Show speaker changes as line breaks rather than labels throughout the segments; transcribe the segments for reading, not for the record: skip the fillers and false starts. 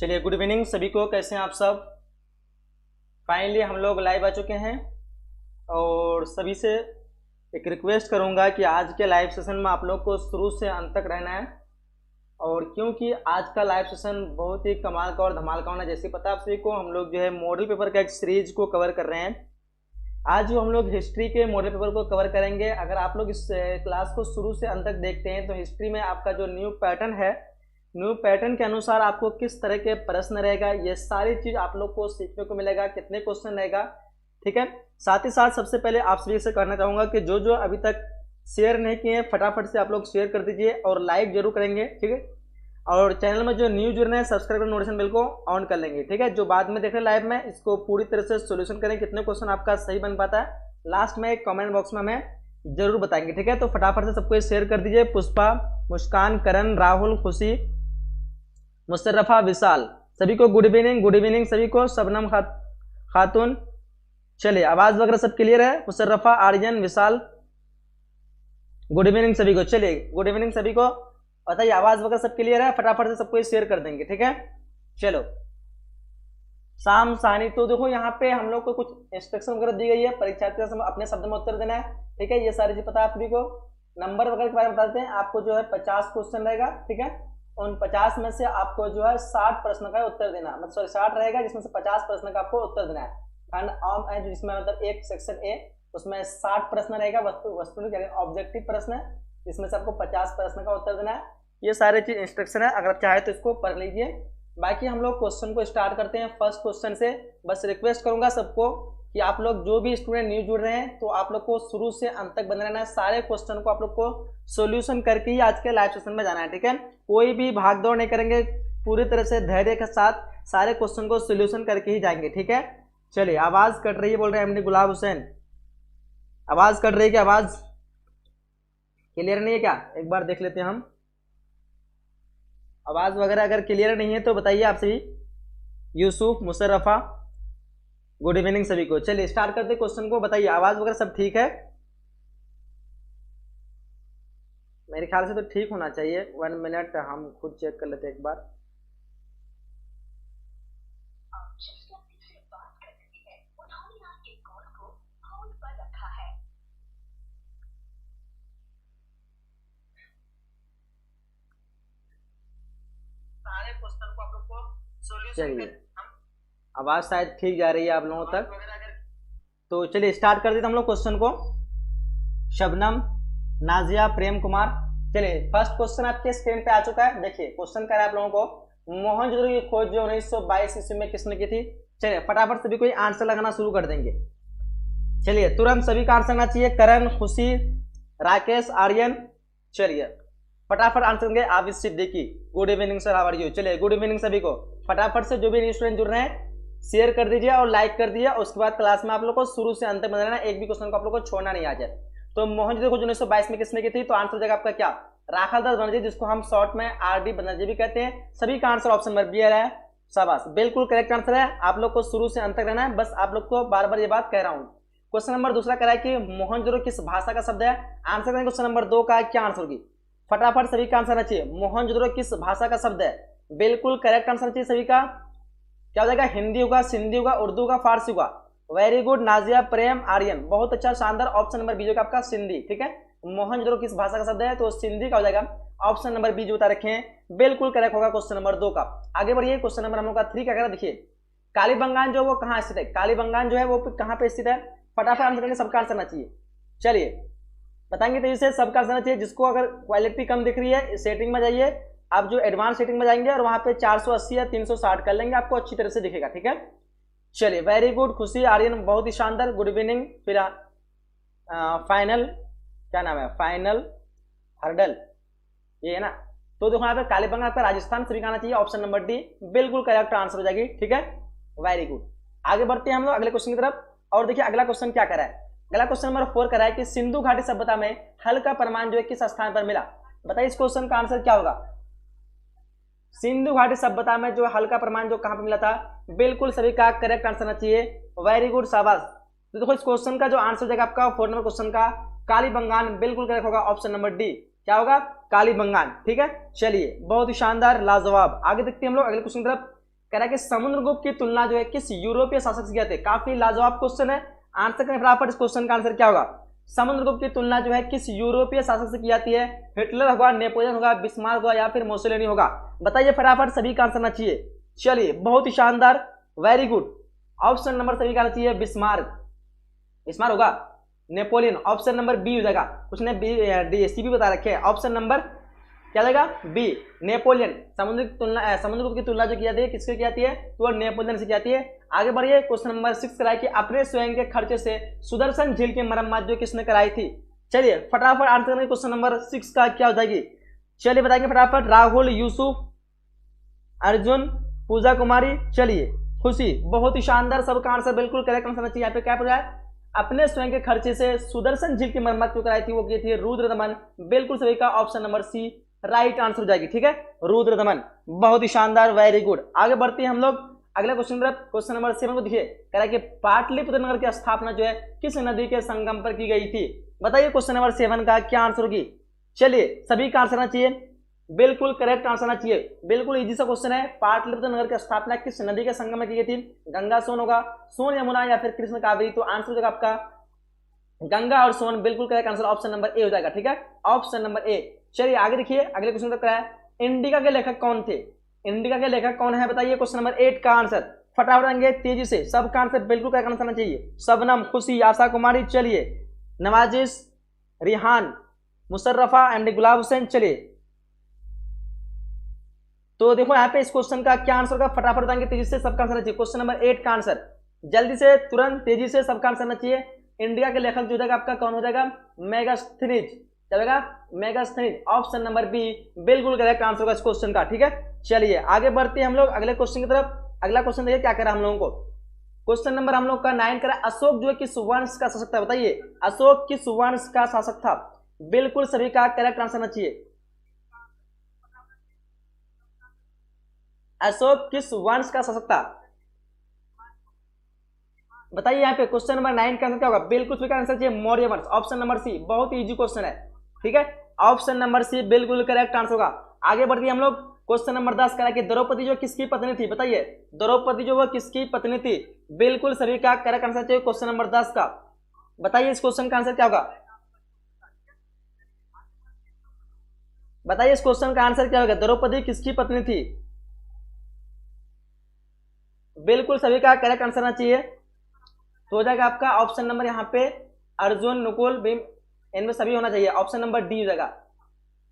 चलिए, good evening सभी को। कैसे हैं आप सब? फाइनली हम लोग लाइव आ चुके हैं और सभी से एक रिक्वेस्ट करूंगा कि आज के लाइव सेशन में आप लोग को शुरू से अंत तक रहना है। और क्योंकि आज का लाइव सेशन बहुत ही कमाल का और धमाल का होना है। जैसे पता आप सभी को, हम लोग जो है मॉडल पेपर का एक सीरीज को कवर कर रहे हैं। आज जो हम लोग हिस्ट्री के मॉडल पेपर को कवर करेंगे। अगर आप लोग इस क्लास को शुरू से अंत तक देखते हैं तो हिस्ट्री में आपका जो न्यू पैटर्न है, न्यू पैटर्न के अनुसार आपको किस तरह के प्रश्न रहेगा, ये सारी चीज आप लोग को सीखने को मिलेगा। कितने क्वेश्चन रहेगा, ठीक है। साथ ही साथ सबसे पहले आप सभी से कहना चाहूंगा कि जो जो अभी तक शेयर नहीं किए हैं, फटाफट से आप लोग शेयर कर दीजिए और लाइक जरूर करेंगे, ठीक है। और चैनल में जो न्यू जुड़ रहे हैं, सब्सक्राइब और नोटिफिकेशन बेल को ऑन कर लेंगे, ठीक है। जो बाद में देख रहे हैं लाइव में, इसको पूरी तरह से सोल्यूशन करें। कितने क्वेश्चन आपका सही बन पाता है, लास्ट में एक कमेंट बॉक्स में हमें जरूर बताएंगे, ठीक है। तो फटाफट से सबको शेयर कर दीजिए। पुष्पा, मुस्कान, करण, राहुल, खुशी, मुशर्रफा, विशाल, सभी को गुड इवनिंग। गुड इवनिंग सभी को। शबनम खातून, चलिए आवाज वगैरह सब क्लियर है? मुशर्रफा, आर्यन, विशाल, गुड इवनिंग सभी को। चलिए गुड इवनिंग सभी को। बताइए आवाज वगैरह सब क्लियर है? फटाफट से सबको शेयर कर देंगे, ठीक है। चलो, शाम सानी, तो देखो यहाँ पे हम लोग को कुछ इंस्ट्रक्शन वगैरह दी गई है। परीक्षार्थी का अपने शब्द में उत्तर देना है, ठीक है। ये सारी चीज पता है आप सभी को। नंबर वगैरह के बारे में बताते हैं आपको। जो है 50 क्वेश्चन रहेगा, ठीक है। उन 50 में से आपको जो है 60 प्रश्न का उत्तर देना, मतलब सॉरी 60 रहेगा, जिसमें से 50 प्रश्न का आपको उत्तर देना है। खंड ऑम है जिसमें मतलब एक सेक्शन ए, उसमें 60 प्रश्न रहेगा। वस्तु ऑब्जेक्टिव प्रश्न है, इसमें से आपको 50 प्रश्न का उत्तर देना है। ये सारे चीज इंस्ट्रक्शन है, अगर आप चाहे तो इसको पढ़ लीजिए। बाकी हम लोग क्वेश्चन को स्टार्ट करते हैं फर्स्ट क्वेश्चन से। बस रिक्वेस्ट करूंगा सबको कि आप लोग जो भी स्टूडेंट न्यू जुड़ रहे हैं, तो आप लोग को शुरू से अंत तक बने रहना है। सारे क्वेश्चन को आप लोग को सॉल्यूशन करके ही आज के लाइव सेशन में जाना है, ठीक है। कोई भी भाग दौड़ नहीं करेंगे, पूरी तरह से धैर्य के साथ सारे क्वेश्चन को सॉल्यूशन करके ही जाएंगे, ठीक है। चलिए, आवाज कट रही है बोल रहे हैं एमडी गुलाब हुसैन। आवाज कट रही है क्या? आवाज क्लियर नहीं है क्या? एक बार देख लेते हैं हम। आवाज वगैरह अगर क्लियर नहीं है तो बताइए आप सभी। यूसुफ, मुशर्रफा, गुड इवनिंग सभी को। चलिए स्टार्ट करते क्वेश्चन को। बताइए आवाज वगैरह सब ठीक है? मेरे ख्याल से तो ठीक होना चाहिए। 1 मिनट हम खुद चेक कर लेते हैं एक बार। चलिए, आवाज शायद ठीक जा रही है आप लोगों तक, तो चलिए स्टार्ट कर देते हम लोग क्वेश्चन को। शबनम, नाजिया, प्रेम कुमार। चलिए फर्स्ट क्वेश्चन आपके स्क्रीन पे आ चुका है। देखिए क्वेश्चन कह रहा है आप लोगों को, मोहनजोदड़ो की खोज जो 1922 ईस्वी में किसने की थी? चलिए फटाफट सभी कोई आंसर लगाना शुरू कर देंगे। चलिए तुरंत सभी का आंसर आना चाहिए। करण, खुशी, राकेश, आर्यन, चलिए फटाफट आंसर देंगे। Abid Siddiqui, good evening sir, how are you. चलिए गुड इवनिंग सभी को। फटाफट से जो भी न्यू स्टूडेंट जुड़ रहे हैं, शेयर कर दीजिए और लाइक कर दीजिए। उसके बाद क्लास में आप लोग को शुरू से अंत तक बना रहना, एक भी क्वेश्चन को आप लोग को छोड़ना नहीं आ जाए। तो मोहनजोदड़ो खोज 1922 में किसने की थी? तो आंसर हो जाएगा आपका क्या? राखालदास बनर्जी, जिसको हम शॉर्ट में आरडी बनर्जी भी कहते हैं। सभी का आंसर ऑप्शन नंबर बी है। शाबाश, बिल्कुल करेक्ट आंसर है। आप लोग को शुरू से अंत तक रहना है, बस आप लोग को बार बार ये बात कह रहा हूँ। क्वेश्चन नंबर दूसरा कह रहा है कि मोहनजोदड़ो किस भाषा का शब्द है? आंसर करेंगे क्वेश्चन नंबर 2 का। क्या आंसर होगी? फटाफट सभी का आंसर आना चाहिए। मोहनजोदड़ो किस भाषा का शब्द है? बिल्कुल करेक्ट आंसर चाहिए सभी का। क्या हो जाएगा? हिंदी होगा, सिंधी होगा, उर्दू होगा, फारसी होगा। वेरी गुड नाजिया, प्रेम, आर्यन, बहुत अच्छा, शानदार। ऑप्शन नंबर बी होगा आपका सिंधी, ठीक है। मोहनजोदड़ो किस भाषा का शब्द है? तो सिंधी का हो जाएगा। ऑप्शन नंबर बी जो बता रखे हैं बिल्कुल करेक्ट होगा क्वेश्चन नंबर 2 का। आगे बढ़िए, क्वेश्चन नंबर हम लोग का 3 क्या कह रहा है? देखिए कालीबंगान जो वो कहाँ स्थित है? कालीबंगान जो है वो कहाँ पे स्थित है? फटाफट आंसर करेंगे, सबका आंसर आना चाहिए। चलिए बताएंगे तेजी से, सबका आंसर आना चाहिए। जिसको अगर क्वालिटी कम दिख रही है, सेटिंग में जाइए आप, जो एडवांस सेटिंग में जाएंगे और वहां पे 480 या 360 कर लेंगे, आपको अच्छी तरह से दिखेगा, ठीक है। चलिए वेरी गुड, खुशी, आर्यन, बहुत ही शानदार, गुड इवनिंग। फिर फाइनल, क्या नाम है? फाइनल हर्डल, ये है ना। तो देखो यहाँ पे कालीबंगान आपका राजस्थान, सभी का आना चाहिए। ऑप्शन नंबर डी बिल्कुल करेक्ट आंसर हो जाएगी, ठीक है। वेरी गुड, आगे बढ़ते हैं हम लोग अगले क्वेश्चन की तरफ। और देखिए अगला क्वेश्चन क्या कर रहा है? अगला क्वेश्चन नंबर 4 कर रहा है कि सिंधु घाटी सभ्यता में हल का प्रमाण जो है किस स्थान पर मिला? बताइए इस क्वेश्चन का आंसर क्या होगा? सिंधु घाटी सभ्यता में जो हल का प्रमाण जो कहां पर मिला था? बिल्कुल सभी का करेक्ट आंसर आना चाहिए। वेरी गुड, शाबाश। तो देखो इस क्वेश्चन का जो आंसर हो जाएगा आपका 4 नंबर क्वेश्चन का, कालीबंगान, बिल्कुल करेक्ट होगा। ऑप्शन नंबर डी क्या होगा? कालीबंगान, ठीक है। चलिए बहुत ही शानदार, लाजवाब। आगे देखते हैं हम लोग अगले क्वेश्चन की तरफ। कह रहा है कि समुद्रगुप्त की तुलना जो है किस यूरोपीय शासक से किया था। काफी लाजवाब क्वेश्चन है, आंसर करें फटाफट। इस क्वेश्चन का आंसर क्या होगा? समुद्रगुप्त की तुलना जो है किस यूरोपीय शासक से की जाती है? हिटलर होगा, नेपोलियन होगा, बिस्मार्क होगा या फिर मुसोलिनी होगा? बताइए फटाफट, सभी का आंसर आना चाहिए। चलिए बहुत ही शानदार, वेरी गुड। ऑप्शन नंबर सभी का आना चाहिए बिस्मार्क। बिस्मार्क होगा, नेपोलियन ऑप्शन नंबर बी हो जाएगा। उसने बी सी भी बता रखे हैं। ऑप्शन नंबर क्या लगेगा? B, Napoleon. समुद्रगुप्त की तुलना जो की जाती है किससे की जाती है? तो नेपोलियन से की जाती है। आगे बढ़िए, क्वेश्चन नंबर 6 कराई कि अपने स्वयं के खर्चे से सुदर्शन झील की मरम्मत जो किसने कराई थी? चलिए फटाफट आंसर करेंगे क्वेश्चन नंबर 6 का क्या हो जाएगी। चलिए बताएंगे फटाफट। राहुल, यूसुफ, अर्जुन, पूजा कुमारी, चलिए खुशी। बहुत ही शानदार, सबका आंसर बिल्कुल करेक्ट आंसर चाहिए। यहाँ पे क्या पूछा है? अपने स्वयं के खर्चे से सुदर्शन झील की मरम्मत क्यों कराई थी? वो की थी रुद्रदमन। बिल्कुल सभी का option number C right answer हो जाएगी। ठीक है, रुद्रदमन। बहुत ही शानदार, वेरी गुड। आगे बढ़ते हैं हम लोग अगले क्वेश्चन तरफ। क्वेश्चन नंबर 7 को देखिए, कह रहा है कि पाटलिपुत्र नगर की स्थापना जो है किस नदी के संगम पर की गई थी? बताइए क्वेश्चन नंबर 7 का क्या आंसर होगी। चलिए सभी का आंसर आना चाहिए, बिल्कुल करेक्ट आंसर आना चाहिए। बिल्कुल इजी सा क्वेश्चन है। पाटलिपुत्र नगर की स्थापना किस नदी के संगम में की गई थी? गंगा सोन होगा, सोन यमुना या फिर कृष्ण कावेरी? तो आंसर हो जाएगा आपका गंगा और सोन। बिल्कुल correct answer option number A हो जाएगा। ठीक है, ऑप्शन नंबर ए। चलिए आगे देखिए, अगले क्वेश्चन तक है, इंडिका के लेखक कौन थे? इंडिका के लेखक कौन है? बताइए क्वेश्चन नंबर 8 का आंसर फटाफट आएंगे तेजी से। सबका आंसर बिल्कुल करेक्ट आंसर आना चाहिए। शबनम, खुशी, आशा कुमारी, चलिए नवाजिश, रिहान, मुशर्रफा एंड गुलाब हुसैन। चलिए तो देखो यहाँ पे इस क्वेश्चन का क्या आंसर होगा, फटाफट बताएंगे तेजी से। सबका आंसर चाहिए क्वेश्चन नंबर 8 का आंसर, जल्दी से, तुरंत, तेजी से सबका आंसर आना चाहिए। इंडिया के लेखक जो जाएगा आपका कौन हो जाएगा? मेगास्थनीज। चलेगा, मेगास्थनीज। ऑप्शन नंबर बी बिल्कुल करेक्ट आंसर होगा इस क्वेश्चन का। ठीक है, चलिए आगे बढ़ते हैं हम लोग अगले क्वेश्चन की तरफ। अगला क्वेश्चन देखिए क्या करा हम लोगों को। क्वेश्चन नंबर हम लोग का 9 करा, अशोक जो है किस वंश का शासक था? बताइए अशोक किस वंश का शासक था? बिल्कुल सभी का करेक्ट आंसर आना चाहिए। अशोक किस वंश का शासक था? बताइए यहाँ पे क्वेश्चन नंबर 9 का आंसर क्या होगा? बिल्कुल सभी का आंसर चाहिए मौर्य वंश। ऑप्शन नंबर सी, बहुत ही इजी क्वेश्चन है। ठीक है, ऑप्शन नंबर सी बिल्कुल करेक्ट आंसर होगा। आगे बढ़ते हम लोग क्वेश्चन नंबर 10 करा कि द्रौपदी जो किसकी पत्नी थी? बताइए द्रौपदी जो वो किसकी पत्नी थी? बिल्कुल सभी का करेक्ट आंसर चाहिए क्वेश्चन नंबर 10 का। बताइए इस क्वेश्चन का आंसर क्या होगा? बताइए इस क्वेश्चन का आंसर क्या होगा? द्रौपदी किसकी पत्नी थी? बिल्कुल सभी का करेक्ट आंसर आना चाहिए। तो हो जाएगा आपका ऑप्शन नंबर यहाँ पे अर्जुन, नकुल, भीम, इनमें सभी होना चाहिए। ऑप्शन नंबर डी हो जाएगा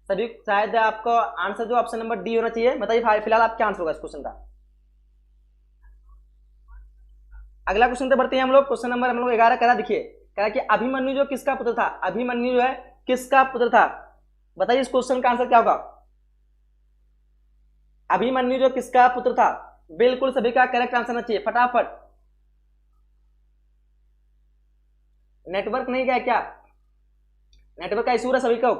सभी। शायद आपको आंसर जो ऑप्शन नंबर डी होना चाहिए। बताइए फिलहाल आप क्या आंसर होगा इस क्वेश्चन का। अगला क्वेश्चन पे बढ़ते हैं हम लोग। क्वेश्चन नंबर हम लोग 11 करा। देखिए कह कि अभिमन्यु जो किसका पुत्र था? अभिमन्यु जो है किसका पुत्र था? बताइए इस क्वेश्चन का आंसर क्या होगा? अभिमन्यु जो किसका पुत्र था? बिल्कुल सभी का करेक्ट आंसर आना चाहिए फटाफट। नेटवर्क नहीं गया क्या? नेटवर्क का इशू है सभी को?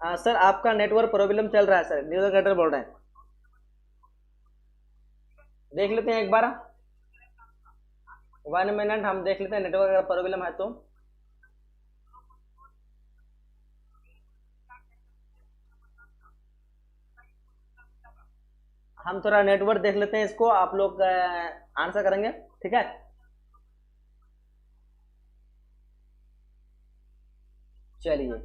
सर आपका नेटवर्क प्रॉब्लम चल रहा है सर, न्यूज़ बोल रहे हैं। देख लेते हैं एक बार, 1 मिनट हम देख लेते हैं नेटवर्क अगर प्रॉब्लम है तो। हम थोड़ा नेटवर्क देख लेते हैं इसको, आप लोग आंसर करेंगे। ठीक है, चलिए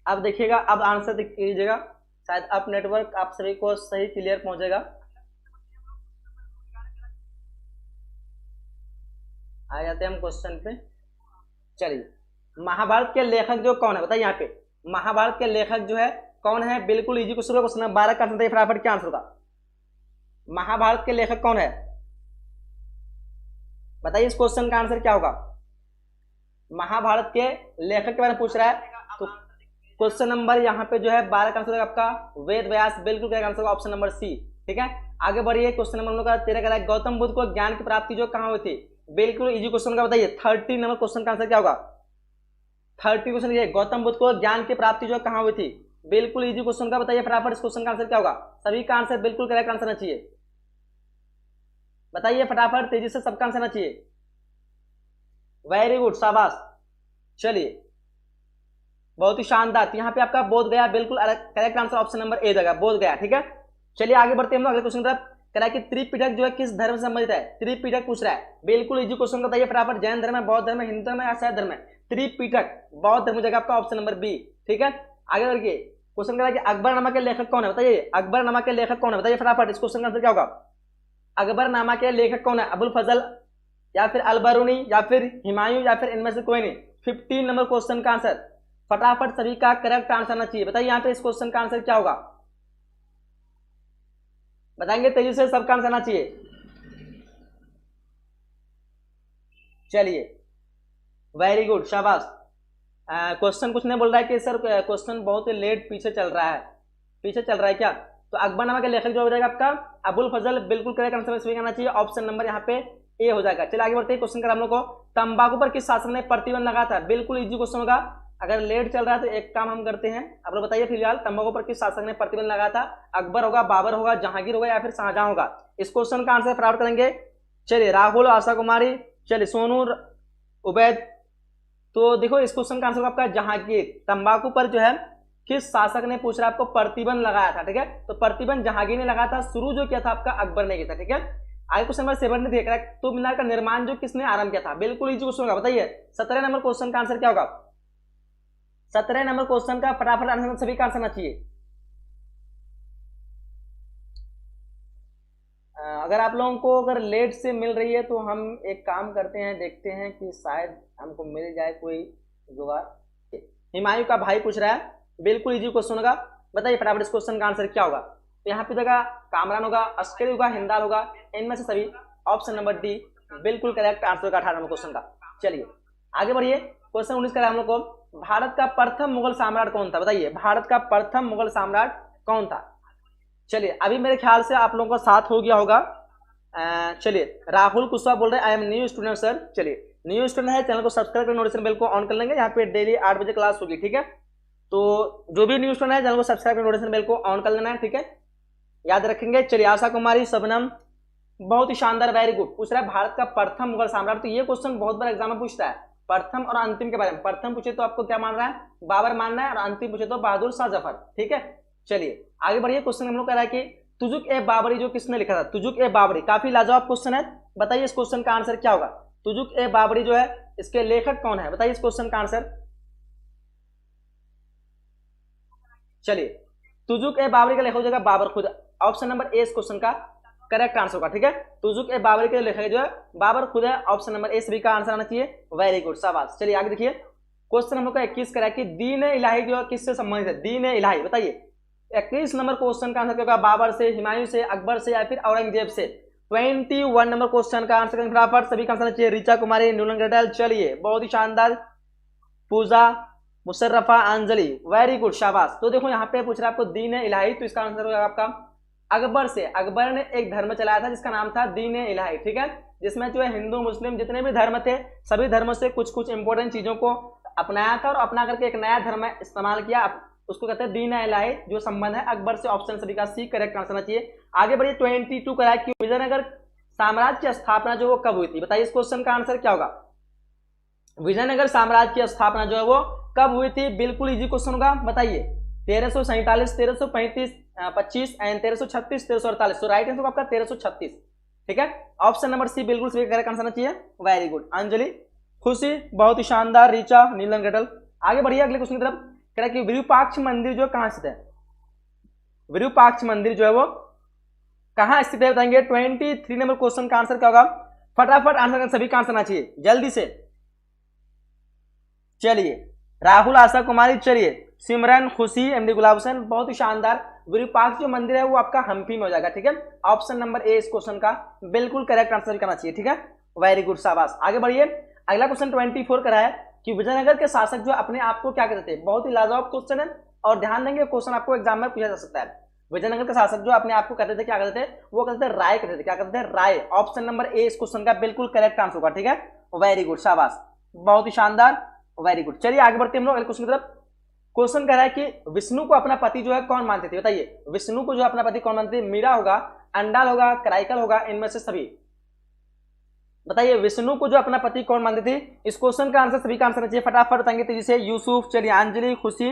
अब देखिएगा, अब आंसर कीजिएगा। शायद अब नेटवर्क आप सभी को सही क्लियर पहुंचेगा। आ जाते हैं हम क्वेश्चन पे। चलिए महाभारत के लेखक जो कौन है? बताइए यहाँ पे महाभारत के लेखक जो है कौन है? बिल्कुल इजी क्वेश्चन, क्वेश्चन 12 का आंसर फटाफट क्या आंसर होगा? महाभारत के लेखक कौन है? बताइए इस क्वेश्चन का आंसर क्या होगा? महाभारत के लेखक के बारे में पूछ रहा है। तो क्वेश्चन नंबर यहाँ पे जो है 12 का आंसर आपका वेद व्यास। बिल्कुल correct answer option number C. ठीक है, आगे बढ़िए। क्वेश्चन नंबर हम लोग का 13 का गौतम बुद्ध को ज्ञान की प्राप्ति जो कहाँ हुई थी? बिल्कुल इजी क्वेश्चन का बताइए। 30 नंबर क्वेश्चन का आंसर क्या होगा? 30 क्वेश्चन ये, गौतम बुद्ध को ज्ञान की प्राप्ति जो कहाँ हुई थी? बिल्कुल इजी क्वेश्चन का बताइए फटाफट। इस क्वेश्चन का आंसर क्या होगा? सभी का आंसर बिल्कुल करेक्ट आंसर आना चाहिए। बताइए फटाफट तेजी से, सबका आंसर आना चाहिए। वेरी गुड, शाबाश। चलिए बहुत ही शानदार। तो यहाँ पे आपका बोध गया बिल्कुल correct answer option number A जगह बोध गया। ठीक है, चलिए आगे बढ़ते हैं हम लोग अगले क्वेश्चन की तरफ। कह रहा है कि त्रिपिटक जो है किस धर्म से संबंधित है? त्रिपिटक पूछ रहा है, बिल्कुल इजी क्वेश्चन बताइए फटाफट। जैन धर्म है, बौद्ध धर्म है, हिंदू धर्म है या शैव धर्म है? त्रिपिटक बौद्ध धर्म जगह आपका ऑप्शन नंबर बी। ठीक है, आगे बढ़िए। क्वेश्चन कह रहा है कि अकबरनामा के लेखक कौन है? बताइए अकबरनामा के लेखक कौन है? बताइए फटाफट, इस क्वेश्चन का आंसर क्या होगा? अकबरनामा के लेखक कौन है? अबुल फजल या फिर अलबरूनी या फिर हुमायूं या फिर इनमें से कोई नहीं? 15 नंबर क्वेश्चन का आंसर फटाफट सभी का करेक्ट आंसर आना चाहिए। बताइए यहाँ पे इस क्वेश्चन का आंसर क्या होगा? बताएंगे तेजी से, सबका आंसर आना चाहिए। चलिए वेरी गुड, शाबाश। क्वेश्चन कुछ नहीं बोल रहा है कि सर क्वेश्चन बहुत लेट पीछे चल रहा है, पीछे चल रहा है क्या? तो अकबरनामा के लेखक जो हो जाएगा आपका अबुल फजल, बिल्कुल करेक्ट आंसर सभी का आना चाहिए। ऑप्शन नंबर यहाँ पे ए हो जाएगा। चलिए आगे बढ़ते हैं। क्वेश्चन कर हम लोग को, तंबाकू पर किस शासक ने प्रतिबंध लगाया था? बिल्कुल इजी क्वेश्चन होगा। अगर लेट चल रहा है तो एक काम हम करते हैं, आप लोग बताइए फिलहाल तंबाकू पर किस शासक ने प्रतिबंध लगाया था? अकबर होगा, बाबर होगा, जहांगीर होगा या फिर शाहजहां होगा? इस क्वेश्चन का आंसर फटाफट करेंगे। चलिए राहुल, आशा कुमारी, चलिए सोनू, उबैद। तो देखो इस क्वेश्चन का आंसर आपका जहांगीर। तंबाकू पर जो है किस शासक ने पूछ रहा है आपको प्रतिबंध लगाया था? ठीक है, तो प्रतिबंध जहांगीर ने लगाया था, शुरू जो किया था आपका अकबर ने किया था। ठीक है, आगे क्वेश्चन नंबर 7 देख रहा है, कुतुब मीनार का निर्माण जो किसने आरंभ किया था? बिल्कुल इजी क्वेश्चन होगा। बताइए 17 नंबर क्वेश्चन का आंसर क्या होगा? 17 नंबर क्वेश्चन का फटाफट आंसर सभी का आंसर आना चाहिए। अगर आप लोगों को अगर लेट से मिल रही है तो हम एक काम करते हैं, देखते हैं कि शायद हमको मिल जाए कोई जुगाड़। हुमायूं का भाई पूछ रहा है, बिल्कुल इजी क्वेश्चन होगा। बताइए फटाफट इस क्वेश्चन का आंसर क्या होगा? तो यहाँ पे जगह कामरान होगा, अस्करी होगा, हिंदाल होगा, इनमें से सभी। ऑप्शन नंबर डी बिल्कुल करेक्ट आंसर होगा 18 नंबर क्वेश्चन का। चलिए आगे बढ़िए। क्वेश्चन 19 का हम लोग को, भारत का प्रथम मुगल सम्राट कौन था? बताइए भारत का प्रथम मुगल सम्राट कौन था? चलिए अभी मेरे ख्याल से आप लोगों का साथ हो गया होगा। चलिए राहुल कुशवाहा बोल रहे हैं, I am new student sir. चलिए न्यू स्टूडेंट है, चैनल को सब्सक्राइब कर नोटिफिकेशन बेल को ऑन कर लेंगे। यहाँ पे डेली 8 बजे क्लास होगी। ठीक है, तो जो भी न्यू स्टूडेंट है चैनल को सब्सक्राइब कर नोटिफिकेशन बेल को ऑन कर लेना है। ठीक है, याद रखेंगे। चलिए आशा कुमारी, शबनम, बहुत ही शानदार, वेरी गुड। पूछ रहा है भारत का प्रथम मुगल सम्राट। तो ये क्वेश्चन बहुत बार एग्जाम में पूछता है, प्रथम और अंतिम के बारे में। प्रथम पूछे तो आपको क्या मान रहा है? बाबर मानना है, और अंतिम पूछे तो बहादुर शाह जफर। ठीक है, चलिए आगे बढ़िए। क्वेश्चन हम लोग कह रहा है कि तुजुक ए बाबरी जो किसने लिखा था? तुजुक ए बाबरी काफी लाजवाब क्वेश्चन है। बताइए इस क्वेश्चन का आंसर क्या होगा? तुजुक ए बाबरी जो है इसके लेखक कौन है? बताइए इस क्वेश्चन का आंसर। चलिए तुजुक ए बाबरी का लेखक हो जाएगा बाबर खुद। ऑप्शन नंबर ए इस क्वेश्चन का करेक्ट आंसर होगा। ठीक है, तुजुक ए बाबरी के लेखक जो है बाबर खुद है। ऑप्शन नंबर ए सभी का आंसर आना चाहिए। वेरी गुड, शाबाश। चलिए आगे देखिए। क्वेश्चन हम लोग का 21 करा कि दीन इलाही जो है किससे संबंधित है? दीन इलाही, बताइए 21 नंबर क्वेश्चन का आंसर क्या होगा? बाबर से, हुमायूं से, अकबर से या फिर औरंगजेब से? 21 नंबर क्वेश्चन का आंसर फटाफट सभी का आंसर चाहिए। रीचा कुमारी, न्यूलन गटल, चलिए बहुत ही शानदार। पूजा, मुशर्रफा, अंजलि, वेरी गुड, शाबाश। तो देखो यहाँ पे पूछ रहा है आपको दीन इलाही, तो इसका आंसर होगा आपका अकबर से। अकबर ने एक धर्म चलाया था जिसका नाम था दीन इलाही। ठीक है, जिसमें जो है हिंदू मुस्लिम जितने भी धर्म थे सभी धर्मों से कुछ कुछ इंपॉर्टेंट चीजों को अपनाया था और अपना करके एक नया धर्म इस्तेमाल किया, उसको कहते हैं दीन इलाही, जो संबंध है अकबर से। ऑप्शन सभी का सी करेक्ट आंसर चाहिए। आगे बढ़िए। 22 का है कि विजयनगर साम्राज्य की स्थापना जो वो कब हुई थी? बताइए इस क्वेश्चन का आंसर क्या होगा? विजयनगर साम्राज्य की स्थापना जो है वो कब हुई थी? बिल्कुल इजी क्वेश्चन होगा। बताइए 1347, 1335, 25 एंड 1336, 1348। तो राइट आंसर आपका 1336। ठीक है, ऑप्शन नंबर सी बिल्कुल सही करेक्ट आंसर चाहिए। वेरी गुड, अंजलि, खुशी, बहुत ही शानदार, रीचा, नीलन गटल। आगे बढ़िए अगले क्वेश्चन की तरफ। कह रहा है कि विरूपाक्ष मंदिर जो कहां स्थित है? विरूपाक्ष मंदिर जो है वो कहां स्थित है? बताएंगे 23 नंबर क्वेश्चन का आंसर क्या होगा? फटाफट आंसर सभी का आंसर आना चाहिए जल्दी से। चलिए राहुल, आशा कुमारी, चलिए सिमरन, खुशी, एमडी गुलाब हुसैन, बहुत ही शानदार। विरूपाक्ष जो मंदिर है वो आपका हम्पी में हो जाएगा। ठीक है, ऑप्शन नंबर ए इस क्वेश्चन का बिल्कुल करेक्ट आंसर करना चाहिए। ठीक है, वेरी गुड, शाबाश। आगे बढ़िए। अगला क्वेश्चन 24 का है कि विजयनगर के शासक जो अपने आप को क्या कहते थे? बहुत ही लाजवाब क्वेश्चन है और ध्यान देंगे क्वेश्चन आपको एग्जाम में पूछा जा सकता है। विजयनगर के शासक जो अपने आप को कहते थे क्या कहते थे? वो कहते थे राय कहते थे। क्या कहते थे? राय। ऑप्शन नंबर ए इस क्वेश्चन का बिल्कुल करेक्ट आंसर होगा। ठीक है, वेरी गुड, शाबाश, बहुत ही शानदार, वेरी गुड। चलिए आगे बढ़ते हैं हम लोग अगले क्वेश्चन की तरफ। क्वेश्चन कह रहा है कि विष्णु को अपना पति जो है कौन मानते थे? बताइए विष्णु को जो अपना पति कौन मानते थे? मीरा होगा, अंडाल होगा, कराइकल होगा, इनमें से सभी? बताइए विष्णु को जो अपना पति कौन मानती थी? इस क्वेश्चन का आंसर सभी का आंसर चाहिए, फटाफट बताएंगे तेजी से। यूसुफ, चलिए अंजलि, खुशी,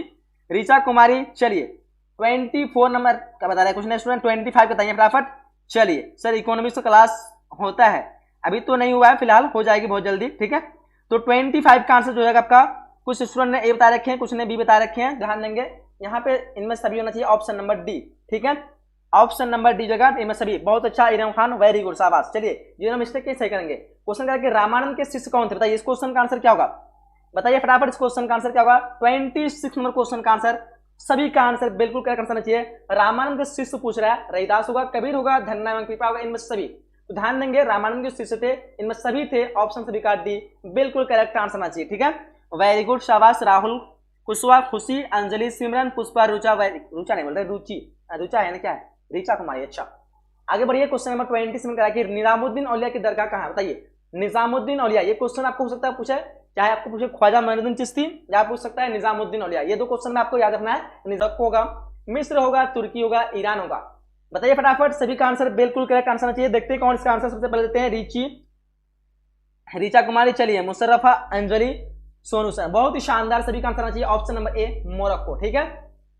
ऋचा कुमारी, चलिए 24 नंबर का बता रहे हैं क्वेश्चन स्टूडेंट, 25 बताइए फटाफट। चलिए सर इकोनॉमिक्स का क्लास होता है, अभी तो नहीं हुआ है, फिलहाल हो जाएगी बहुत जल्दी, ठीक है। तो 25 का आंसर जो है आपका, कुछ स्टूडेंट ने ए बता रखे हैं, कुछ ने बी बता रखे हैं, ध्यान देंगे यहाँ पे इनमें सभी होना चाहिए ऑप्शन नंबर डी, ठीक है। ऑप्शन नंबर डी जगह इनमें सभी, बहुत अच्छा इरम खान, वेरी गुड, शाबाश। चलिए जीरो मिस्टेक के सही करेंगे। क्वेश्चन करेंगे रामानंद के शिष्य कौन थे? बताइए इस क्वेश्चन का आंसर क्या होगा? बताइए फटाफट इस क्वेश्चन का आंसर क्या होगा? 26 नंबर क्वेश्चन का आंसर, सभी का आंसर बिल्कुल करेक्ट आंसर चाहिए। रामानंद के शिष्य पूछ रहा है, रविदास होगा, कबीर होगा, धन्ना एवं कृपा होगा, इनमें सभी। तो ध्यान देंगे रामानंद के शिष्य थे, इनमें सभी थे, ऑप्शन सभी काट दी, बिल्कुल करेक्ट आंसर आना चाहिए, ठीक है। वेरी गुड, शाबाश। राहुल, कुशवा, खुशी, अंजलि, सिमरन, पुष्पा, रुचा, रुचा नहीं बोल रहे, रुचि, रुचा है ना, क्या है, ऋचा कुमारी, अच्छा। आगे बढ़िए, क्वेश्चन नंबर 27 करा कि निजामुद्दीन औलिया की दरगाह कहाँ है? बताइए निजामुद्दीन औलिया, ये क्वेश्चन आपको हो सकता है पूछे, चाहे आपको पूछे ख्वाजा मोइनुद्दीन चिश्ती, या पूछ सकता है निजामुद्दीन औलिया। ये दो क्वेश्चन में आपको याद रखना है, निजामुद्दीन होगा, मिस्र होगा, तुर्की होगा, ईरान होगा। बताइए फटाफट, सभी का आंसर बिल्कुल करेक्ट आंसर आना चाहिए। देखते हैं कौन इसका आंसर सबसे पहले देते हैं। रिची, ऋचा कुमारी, चलिए मुशर्रफा, अंजलि, सोनू सर, बहुत ही शानदार, सभी का आंसर आना चाहिए ऑप्शन नंबर ए, मोरक्को, ठीक है।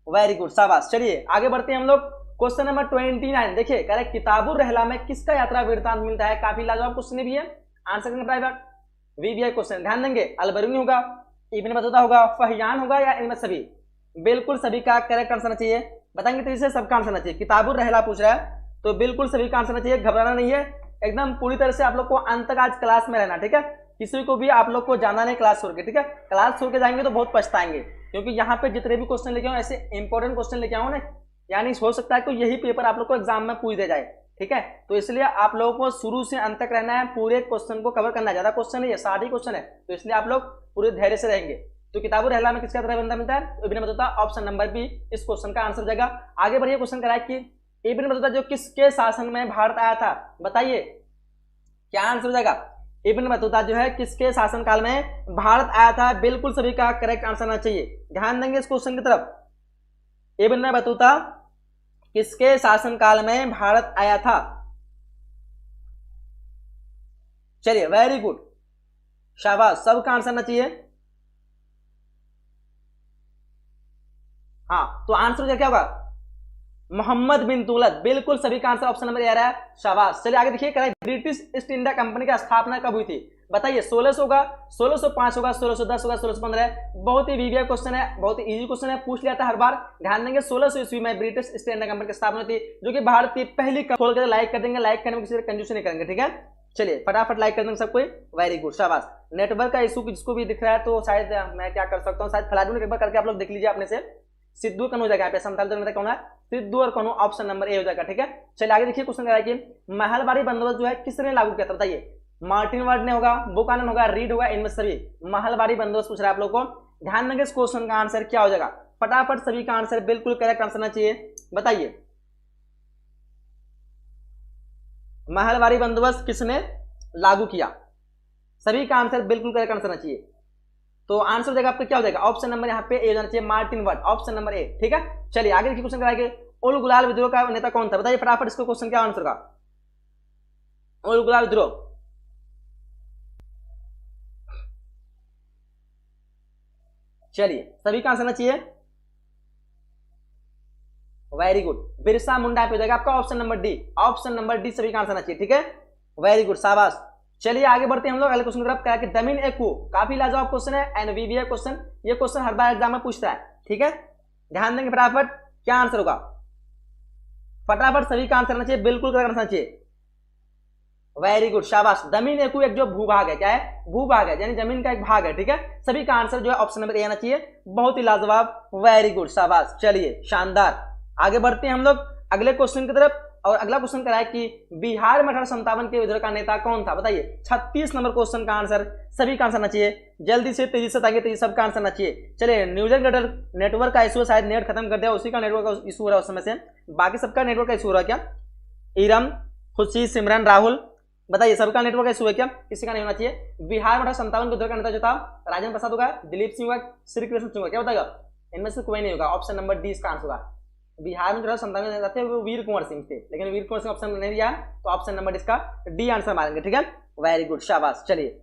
वेरी गुड, शाबाश। चलिए आगे बढ़ते हैं हम लोग। क्वेश्चन नंबर 29, देखिए कह रहे किताबुर रहला में किसका यात्रा वृत्तांत मिलता है? काफी लाजवाब क्वेश्चन भी है, आंसर करना प्राइवेट वीवीआई क्वेश्चन, ध्यान देंगे। अलबरूनी होगा, इब्न बतूता होगा, फहियान होगा, या इनमें सभी? बिल्कुल सभी का करेक्ट आंसर चाहिए, बताएंगे तेजी से, सबका आंसर चाहिए। किताबुर रहला पूछ रहा है तो बिल्कुल सभी का आंसर चाहिए, घबराना नहीं है, एकदम पूरी तरह से आप लोग को अंत तक आज क्लास में रहना, ठीक है। किसी को भी आप लोग को जाना नहीं क्लास छोड़ के, ठीक है। क्लास छोड़ के जाएंगे तो बहुत पछताएंगे, क्योंकि यहाँ पे जितने भी क्वेश्चन लेके आओ ऐसे इंपॉर्टेंट क्वेश्चन लेके आओ ना, यानी हो सकता है कि यही पेपर आप लोग को एग्जाम में पूछ दे जाए, ठीक है। तो इसलिए आप लोगों को शुरू से अंत तक रहना है, पूरे क्वेश्चन को कवर करना है, ज्यादा क्वेश्चन है, 60 क्वेश्चन है, तो इसलिए आप लोग पूरे धैर्य से रहेंगे। तो किताबुर रहला में किसका बंदा मिलता है? Ibn Battuta, option number B इस क्वेश्चन का आंसर जाएगा। आगे बढ़िए, क्वेश्चन कराए कि इब्न बतूता जो किसके शासन में भारत आया था? बताइए क्या आंसर हो जाएगा? इब्न बतूता जो है किसके शासनकाल में भारत आया था? बिल्कुल सभी का करेक्ट आंसर आना चाहिए, ध्यान देंगे इस क्वेश्चन की तरफ। इब्न बतूता किसके शासनकाल में भारत आया था? चलिए वेरी गुड, शाबाश, सबका आंसर आना चाहिए। हाँ, तो आंसर क्या होगा? मोहम्मद बिन तुगलक, बिल्कुल सभी का आंसर ऑप्शन नंबर ए आ रहा है, शाबाश। चलिए आगे देखिए, ब्रिटिश ईस्ट इंडिया कंपनी की स्थापना कब हुई थी? बताइए 1600 होगा, 1605 होगा, 1610 होगा, 1615। बहुत ही वीवीआई क्वेश्चन है, बहुत ही इजी क्वेश्चन है, पूछ लिया था हर बार। ध्यान देंगे 1600 ईस्वी में ब्रिटिश ईस्ट इंडिया कंपनी की स्थापना थी, जो कि भारत की पहली। खोल कर लाइक कर देंगे, लाइक करने में किसी कंजूसी नहीं करेंगे, ठीक है। चलिए फटाफट लाइक कर देंगे सब कोई, वेरी गुड, शाबाश। नेटवर्क का इशू जिसको भी दिख रहा है तो शायद मैं क्या कर सकता हूँ, शायद फलाडू ने एक बार करके आप लोग देख लीजिए अपने से। सिद्धू कौन हो जाएगा यहाँ पे, समताल कौन है? सिद्धू और कौन, ऑप्शन नंबर ए हो जाएगा, ठीक है। चलिए आगे देखिए, क्वेश्चन कि महलबारी बंदोबस्त जो है किसने लागू किया था? बताइए मार्टिन वर्ड ने होगा, बुकानन होगा, रीड होगा, इनमें सभी। महलबारी बंदोबस्त पूछ रहा है आप लोग को, ध्यान देंगे इस क्वेश्चन का आंसर क्या हो जाएगा? फटाफट सभी का आंसर बिल्कुल करेक्ट आंसर आना चाहिए, बताइए महलबारी बंदोबस्त किसने लागू किया? सभी का आंसर बिल्कुल करेक्ट आंसर आना चाहिए। तो आंसर देगा आपका क्या हो जाएगा? ऑप्शन नंबर यहाँ पे ए जाना चाहिए, Martin word, option number A, ठीक है। चलिए आगे देखिए, क्वेश्चन कराएंगे उल गुलाल विद्रोह का नेता कौन था? बताइए फटाफट इसको, क्वेश्चन क्या आंसर का? उल गुलाल विद्रोह, चलिए सभी का आंसर आना चाहिए, वेरी गुड, बिरसा मुंडा पे हो जाएगा आपका option number D, option number D सभी का आंसर आना चाहिए, ठीक है। वेरी गुड, शाबाश। चलिए आगे बढ़ते हैं हम लोग अगले क्वेश्चन की तरफ। क्या कि दमीन एकू, काफी लाजवाब क्वेश्चन है, एनवीवीआई क्वेश्चन, ये क्वेश्चन हर बार एग्जाम में पूछता है, ठीक है। ध्यान देंगे फटाफट, क्या आंसर होगा? फटाफट सभी का आंसर आना चाहिए, बिल्कुल करेक्ट आंसर चाहिए, वेरी गुड, शाबाश। दमीन एकू एक जो भूभाग है, क्या है? भूभाग है, यानी जमीन का एक भाग है, ठीक है। सभी का आंसर जो है ऑप्शन नंबर ए आना चाहिए, बहुत ही लाजवाब, वेरी गुड, शाबाश। चलिए शानदार, आगे बढ़ते हैं हम लोग अगले क्वेश्चन की तरफ। और अगला क्वेश्चन कराया कि बिहार में 1857 के विद्रोह का नेता कौन था? बताइए 36 नंबर क्वेश्चन का आंसर, सभी का आंसर आना चाहिए, जल्दी से तेजी से, ताकि तेजी सबका आंसर आना चाहिए। चलिए न्यूज नेटवर्क का इशू, शायद नेट खत्म कर दिया, उसी का नेटवर्क का इशू हो रहा है उस समय से, बाकी सबका नेटवर्क का इशू हो रहा है क्या? इरम, खुशी, सिमरन, राहुल, बताइए सबका नेटवर्क का इशू है क्या? किसी का नहीं होना चाहिए। बिहार में 1857 के विद्रोह का नेता जो था, राजेंद्र प्रसाद होगा, दिलीप सिंह होगा, श्री कृष्ण सिंह होगा, क्या बताएगा? इनमें से कोई नहीं होगा, ऑप्शन नंबर डी इसका आंसर होगा। बिहार में जो 97 नेता थे वो वीर कुंवर सिंह थे, लेकिन वीर कुंवर सिंह ऑप्शन नहीं दिया, तो ऑप्शन नंबर इसका डी आंसर मारेंगे। ठीक है, वेरी गुड, शाबाश। चलिए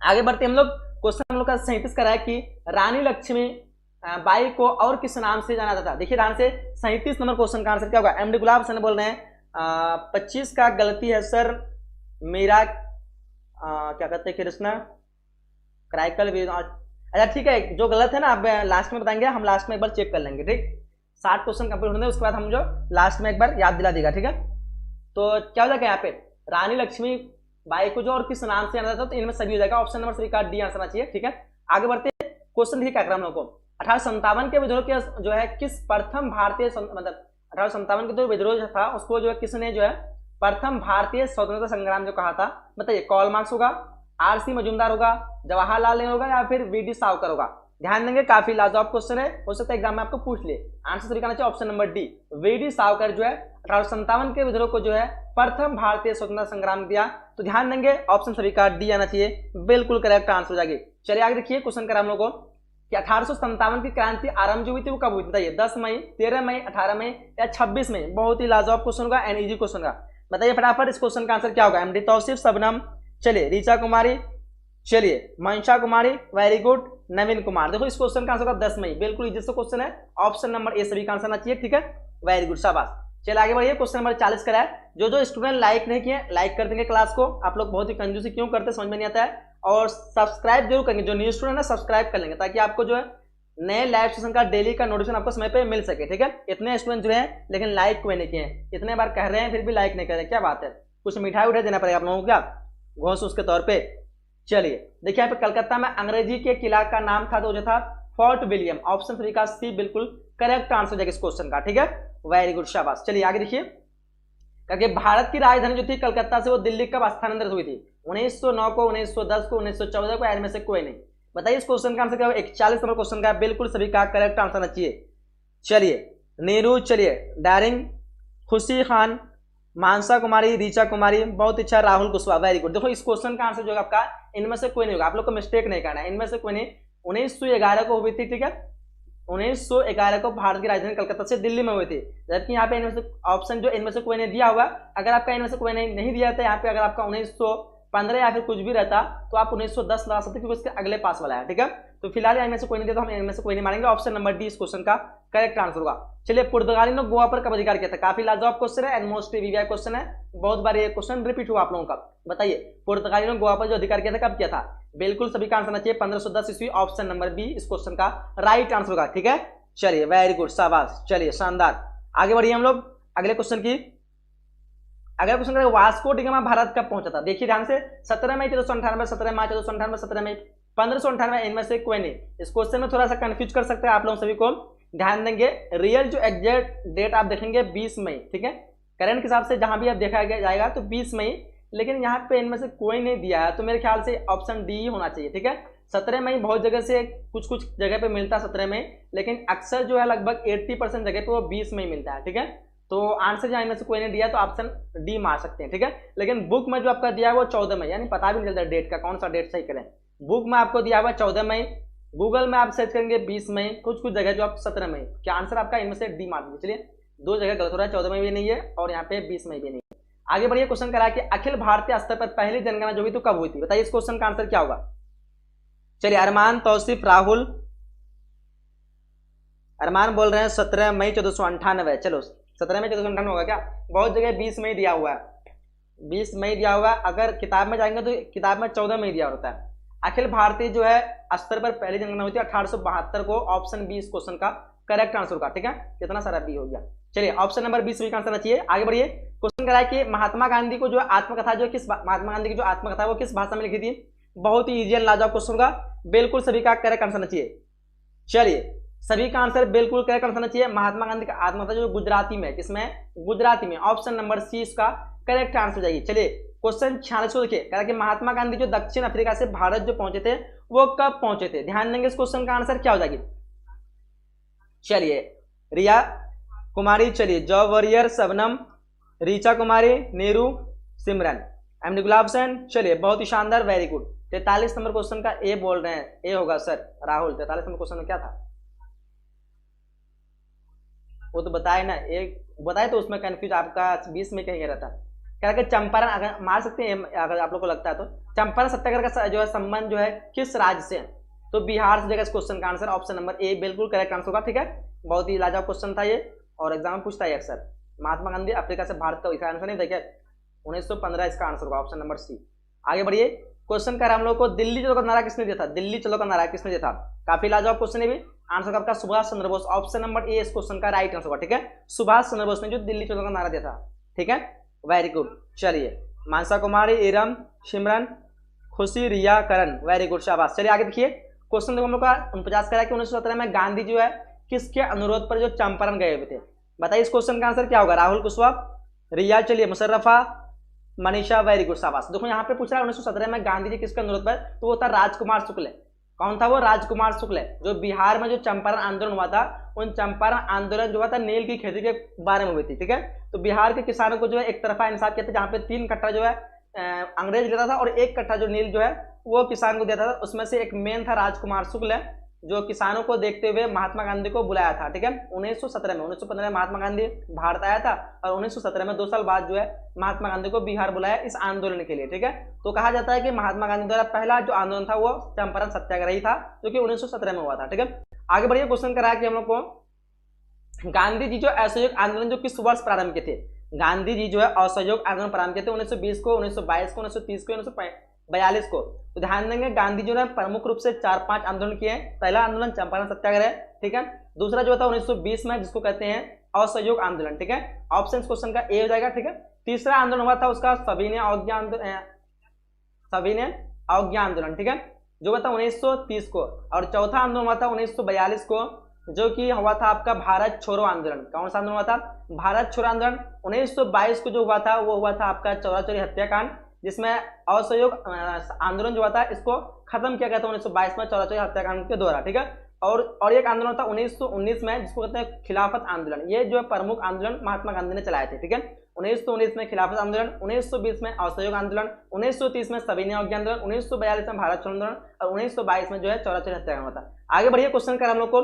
आगे बढ़ते हम लोग। क्वेश्चन हम लोग का 37 का है कि रानी लक्ष्मी बाई को और किस नाम से जाना जाता है। देखिए ध्यान से, 37 नंबर क्वेश्चन का आंसर क्या होगा। एमडी गुलाब सर बोल रहे हैं 25 का गलती है सर मेरा, क्या कहते हैं कृष्णा क्राइकल। अच्छा ठीक है, जो गलत है ना आप लास्ट में बताएंगे, हम लास्ट में एक बार चेक कर लेंगे। ठीक, 60 क्वेश्चन कंप्लीट होने उसके बाद हम जो लास्ट में एक बार याद दिला देगा। ठीक है, तो क्या हो जाएगा यहाँ पे, रानी लक्ष्मी बाई को जो और किस नाम से जाना जाता है, तो इनमें सभी हो जाएगा। ऑप्शन नंबर 3 का डी आंसर आना चाहिए। ठीक है, आगे बढ़ते हैं। क्वेश्चन देखिए क्या कर हम लोग को, 1857 के विद्रोह के जो है किस प्रथम भारतीय मतलब 1857 के जो विद्रोह था उसको जो है किसने जो है प्रथम भारतीय स्वतंत्रता संग्राम जो कहा था, बताइए। कार्ल मार्क्स होगा, आरसी मजूमदार होगा, जवाहरलाल नेहरू होगा, या फिर वीडी सावरकर होगा। ध्यान देंगे, काफी लाजवाब क्वेश्चन है, हो सकता है एग्जाम में आपको पूछ ले। आंसर सही करना चाहिए option number D, VD Savarkar जो है 1857 के विद्रोह को जो है प्रथम भारतीय स्वतंत्रता संग्राम दिया। तो ध्यान देंगे ऑप्शन सभी का डी आना चाहिए, बिल्कुल करेक्ट आंसर हो जाएगी। चलिए आगे देखिए, क्वेश्चन करा हम लोग को कि 1857 की क्रांति आरंभ जो हुई थी वो कब हुई थी, बताइए। 10 मई, 13 मई, 18 मई या 26 मई। बहुत ही लाजवाब क्वेश्चन होगा एंड इजी क्वेश्चन का, बताइए फटाफट इस क्वेश्चन का आंसर क्या होगा। एमडी तौसीफ, शबनम, चलिए रीचा कुमारी, चलिए मंशा कुमारी, वेरी गुड, नवीन कुमार। देखो इस क्वेश्चन का आंसर होगा 10 मई, बिल्कुल इजी क्वेश्चन है, ऑप्शन नंबर ए सभी का आंसर आना चाहिए। ठीक है, वेरी गुड, शाबाश। चलिए आगे बढ़िए, क्वेश्चन नंबर 40 का है। जो स्टूडेंट लाइक नहीं किए लाइक कर देंगे क्लास को, आप लोग बहुत ही कंजूसी क्यों करते समझ में नहीं आता है। और सब्सक्राइब जरूर करेंगे, जो न्यू स्टूडेंट है सब्सक्राइब कर लेंगे, ताकि आपको जो है नए लाइव सेशन का डेली का नोटिफिकेशन आपको समय पे मिल सके। ठीक है, इतने स्टूडेंट जुड़े हैं लेकिन लाइक कोई नहीं किए हैं, इतने बार कह रहे हैं फिर भी लाइक नहीं कर रहे, क्या बात है। कुछ मिठाई उठाई देना पड़ेगा आप लोगों को, क्या घोष उसके तौर पे। चलिए देखिए यहाँ पे कलकत्ता में अंग्रेजी के किला का नाम था तो जो था फोर्ट विलियम। ऑप्शन 3 का सी बिल्कुल करेक्ट आंसर हो जाएगा इस क्वेश्चन का। ठीक है, वेरी गुड, शाबाश। चलिए आगे देखिए, क्योंकि भारत की राजधानी जो थी कलकत्ता से वो दिल्ली कब स्थानांतरित हुई थी, 1909 को, 1910 को, 1914 को, इनमें से कोई नहीं। बताइए इस क्वेश्चन का आंसर क्या होगा। 41 नंबर क्वेश्चन का बिल्कुल सभी का करेक्ट आंसर आना चाहिए। चलिए नेहरू, चलिए डायरिंग, खुशी खान, मानसा कुमारी, रीचा कुमारी, बहुत अच्छा, राहुल कुशवाहा, वेरी गुड। देखो इस क्वेश्चन का आंसर जो है आपका इनमें से कोई नहीं होगा, आप लोग को मिस्टेक नहीं करना है, इनमें से कोई नहीं। 1911 को हुई थी। ठीक है, 1911 को भारत की राजधानी कलकत्ता से दिल्ली में हुई थी, जबकि यहाँ पे इनमें से ऑप्शन जो इनमें से कोई नहीं दिया होगा। अगर आपका इनमें से कोई नहीं दिया था यहाँ पे, अगर आपका 1915 या फिर कुछ भी रहता तो आप 1910 लगा सकते, क्योंकि उसके अगले पास वाला है। ठीक है, तो फिलहाल इनमें से कोई नहीं दिया तो हम इनमें से कोई नहीं मानेंगे, ऑप्शन नंबर डी इस क्वेश्चन का करेक्ट आंसर होगा। चलिए, पुर्तगाली ने गोवा पर कब अधिकार किया था, काफी लाजवाब क्वेश्चन है एंड मोस्ट वीवीआई क्वेश्चन है, बहुत बार ये क्वेश्चन रिपीट हुआ आप लोगों का। बताइए पुर्तगाली ने गोवा पर जो अधिकार किया था कब किया था, बिल्कुल सभी का आंसर आना चाहिए 1510 ईस्वी, ऑप्शन नंबर बी इस क्वेश्चन का राइट आंसर होगा। ठीक है, चलिए वेरी गुड, शाबाश। चलिए शानदार, आगे बढ़िए हम लोग अगले क्वेश्चन की। अगला क्वेश्चन करेंगे, वास्को डी गामा भारत कब पहुंचा था। देखिए ध्यान से, 17 मई 1498, 17 मार्च 1498, 17 मई 1598, इनमें से कोई नहीं। इस क्वेश्चन में थोड़ा सा कंफ्यूज कर सकते हैं आप लोग सभी को, ध्यान देंगे। रियल जो एग्जैक्ट डेट आप देखेंगे 20 मई। ठीक है, करंट के हिसाब से जहां भी आप देखा जाएगा तो 20 मई, लेकिन यहाँ पे इनमें से कोई नहीं दिया है, तो मेरे ख्याल से ऑप्शन डी होना चाहिए। ठीक है, 17 मई बहुत जगह से कुछ जगह पे मिलता है 17 मई, लेकिन अक्सर जो है लगभग 80% जगह पे वो 20 मई मिलता है। ठीक है, तो आंसर जहाँ इनमें से कोई नहीं दिया तो ऑप्शन डी मार सकते हैं। ठीक है, लेकिन बुक में जो आपका दिया है वो 14 मई, यानी पता भी नहीं चलता डेट का, कौन सा डेट सही करें। बुक में आपको दिया हुआ 14 मई, गूगल में आप सर्च करेंगे 20 मई, कुछ जगह जो आप 17 मई, क्या आंसर आपका इनमें से डी मार दीजिए। चलिए, दो जगह गलत हो रहा है, 14 मई भी नहीं है और यहाँ पे 20 मई भी नहीं है। आगे बढ़िए, क्वेश्चन करा कि अखिल भारतीय स्तर पर पहली जनगणना जो हुई तो कब हुई थी, बताइए इस क्वेश्चन का आंसर क्या होगा। चलिए अरमान, तौसीफ, राहुल, अरमान बोल रहे हैं 17 मई 1498। चलो 17 मई 1498 होगा क्या, बहुत जगह 20 मई दिया हुआ है, 20 मई दिया हुआ है। अगर किताब में जाएंगे तो किताब में 14 मई दिया होता है। अखिल भारतीय जो है स्तर पर पहली जनगणना हुई थी 1872 को, ऑप्शन बी इस क्वेश्चन का करेक्ट आंसर होगा। ठीक है, कितना सारा बी हो गया। चलिए ऑप्शन नंबर 20 का आंसर चाहिए। आगे बढ़िए, क्वेश्चन करा कि महात्मा गांधी को जो आत्मकथा जो किस महात्मा गांधी की जो आत्मकथा वो किस भाषा में लिखी थी, बहुत ही इजी एंड लाजवाब क्वेश्चन होगा, बिल्कुल सभी का करेक्ट आंसर चाहिए। चलिए सभी का आंसर बिल्कुल करेक्ट आंसर चाहिए। महात्मा गांधी का आत्मकथा जो गुजराती में, किसमें, गुजराती में, ऑप्शन नंबर सी इसका करेक्ट आंसर जाएगी। चलिए क्वेश्चन 46 को देखिए, कहा कि महात्मा गांधी जो दक्षिण अफ्रीका से भारत जो पहुंचे थे वो कब पहुंचे थे, ध्यान देंगे इस क्वेश्चन का आंसर क्या हो जाएगी। चलिए रिया कुमारी, चलिए जॉब वॉरियर, शबनम, रीचा कुमारी, नीरू, सिमरन, एमडी गुलाब सेन। चलिए बहुत ही शानदार, वेरी गुड। 43 नंबर क्वेश्चन का ए बोल रहे हैं, ए होगा सर राहुल। 43 नंबर क्वेश्चन में क्या था, वो तो बताए ना, एक बताए तो उसमें कंफ्यूज आपका 20 में कहीं रहता। क्या कि चंपारण, अगर मार सकते हैं अगर आप लोग को लगता है तो, चंपारण सत्याग्रह का जो है संबंध जो है किस राज्य से है? तो बिहार से जाएगा इस क्वेश्चन का आंसर, ऑप्शन नंबर ए बिल्कुल करेक्ट आंसर होगा। ठीक है, बहुत ही लाजवाब क्वेश्चन था ये, और एग्जाम में पूछता है अक्सर। महात्मा गांधी अफ्रीका से भारत का, इसका आंसर नहीं देखिए 1915 इसका आंसर होगा, ऑप्शन नंबर सी। आगे बढ़िए, क्वेश्चन कर हम लोग को, दिल्ली चलो का नारा किसने दिया था? दिल्ली चलो का नारा किसने दिया था? काफी लाजवाब क्वेश्चन है भी। आंसर आपका Subhash Chandra Bose, option number A इस क्वेश्चन का राइट आंसर होगा। ठीक है, सुभाष चंद्र बोस ने जो दिल्ली चलो का नारा दिया था। ठीक है, वेरी गुड। चलिए, मानसा कुमारी, इरम, सिमरन, खुशी, रिया, करण, वेरी गुड, शाबाश। चलिए आगे देखिए, क्वेश्चन देखो हम लोग का 49 करा कि 1917 में गांधी जो है किसके अनुरोध पर जो चंपारण गए हुए थे? बताइए इस क्वेश्चन का आंसर क्या होगा? राहुल कुशवाहा, रिया, चलिए मुशर्रफा, मनीषा, वेरी गुड, शाबाश। देखो यहाँ पे पूछ रहा है 1917 में गांधी जी किसके अनुरोध पर, तो वो था राजकुमार शुक्ल। कौन था वो? राजकुमार शुक्ल, जो बिहार में जो चंपारण आंदोलन हुआ था, उन चंपारण आंदोलन जो हुआ था नील की खेती के बारे में हुई थी। ठीक है, तो बिहार के किसानों को जो है एक तरफा इंसाफ किया था, जहाँ पे 3 कट्टा जो है अंग्रेज लेता था और 1 कट्टा जो नील जो है वो किसान को देता था। उसमें से एक मेन था राजकुमार शुक्ल, जो किसानों को देखते हुए महात्मा गांधी को बुलाया था। ठीक है, 1917 में, 1915 में महात्मा गांधी भारत आया था, और 1917 में 2 साल बाद जो है महात्मा गांधी को बिहार बुलाया इस आंदोलन के लिए। ठीक है, तो कहा जाता है कि महात्मा गांधी द्वारा पहला जो आंदोलन था वो चंपारण सत्याग्रह ही था, जो कि 1917 में हुआ था। ठीक है, आगे बढ़िए, क्वेश्चन करा कि हम लोग को, गांधी जी जो असहयोग आंदोलन जो किस वर्ष प्रारंभ किए थे? गांधी जी जो है असहयोग आंदोलन प्रारंभ किए थे 1920 को, 1922 को, 1930 को, 1942 को। तो ध्यान देंगे, गांधी जी ने प्रमुख रूप से 4-5 आंदोलन किए हैं। पहला आंदोलन चंपारण सत्याग्रह, ठीक है। दूसरा जो था 1920 में, जिसको कहते हैं असहयोग आंदोलन। ठीक है, ऑप्शन क्वेश्चन का ए हो जाएगा। ठीक है, तीसरा आंदोलन हुआ था उसका सविनय अवज्ञा आंदोलन, ठीक है, जो हुआ था 1930 को। और चौथा आंदोलन हुआ था 1942 को, जो कि हुआ था आपका भारत छोड़ो आंदोलन। कौन सा आंदोलन हुआ था? भारत छोड़ो आंदोलन। 1922 को जो हुआ था वो हुआ था आपका चौरा चौरी हत्याकांड, जिसमें असहयोग आंदोलन जो हुआ था इसको खत्म किया गया था 1922 में चौरा चौरी हत्याकांड के द्वारा। ठीक है, और एक आंदोलन था 1919 में, जिसको कहते हैं खिलाफत आंदोलन। ये जो प्रमुख आंदोलन महात्मा गांधी ने चलाए थे। ठीक है, 1919 में खिलाफत आंदोलन, 1920 में असहयोग आंदोलन, 1930 में सविनय अवज्ञा आंदोलन, 1942 में भारत छोड़ो आंदोलन, और 1922 में जो है चौरा चौरी हत्याकांड हुआ था। आगे बढ़िए, क्वेश्चन कर हम लोग को,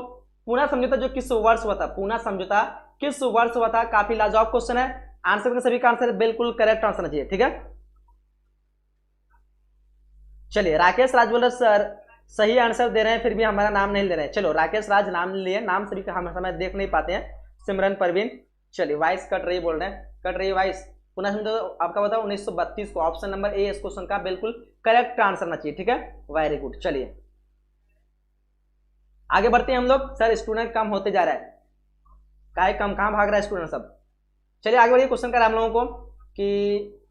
पूना समझौता जो किस वर्ष हुआ था? पूना समझौता किस वर्ष हुआ था? काफी लाजवाब क्वेश्चन है। आंसर का सभी का आंसर बिल्कुल करेक्ट आंसर चाहिए। ठीक है, चलिए, राकेश राज बोल रहे सर सही आंसर दे रहे हैं, फिर भी हमारा नाम नहीं ले रहे हैं। चलो, राकेश राज नाम लिए, नाम सभी का हम समय देख नहीं पाते हैं। सिमरन परवीन, चलिए, वाइस कट रही बोल रहे हैं, कट रही वाइस। पुनः समझौता आपका बताओ 1932 को, ऑप्शन नंबर ए इस क्वेश्चन का बिल्कुल करेक्ट आंसर ना चाहिए। ठीक है, वेरी गुड। चलिए आगे बढ़ते हैं हम लोग। सर स्टूडेंट कम होते जा रहा है, काहे कम, कहाँ भाग रहा है स्टूडेंट सब? चलिए आगे बढ़िए, क्वेश्चन करा हम लोगों को कि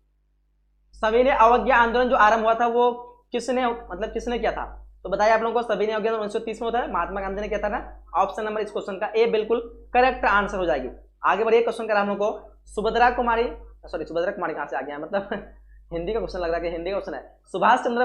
सविनय अवज्ञा आंदोलन जो आरंभ हुआ था वो किसने किया था? तो बताइए आप लोगों को, सविनय अवज्ञा 1930 में होता है, महात्मा गांधी ने किया था ना। ऑप्शन नंबर इस क्वेश्चन का ए बिल्कुल करेक्ट आंसर हो जाएगी। आगे बढ़िए, क्वेश्चन करा हम लोग को, सुभद्रा कुमारी कहाँ से आ गया, मतलब हिंदी का क्वेश्चन लग रहा है कि हिंदी का क्वेश्चन है। सुभाष चंद्र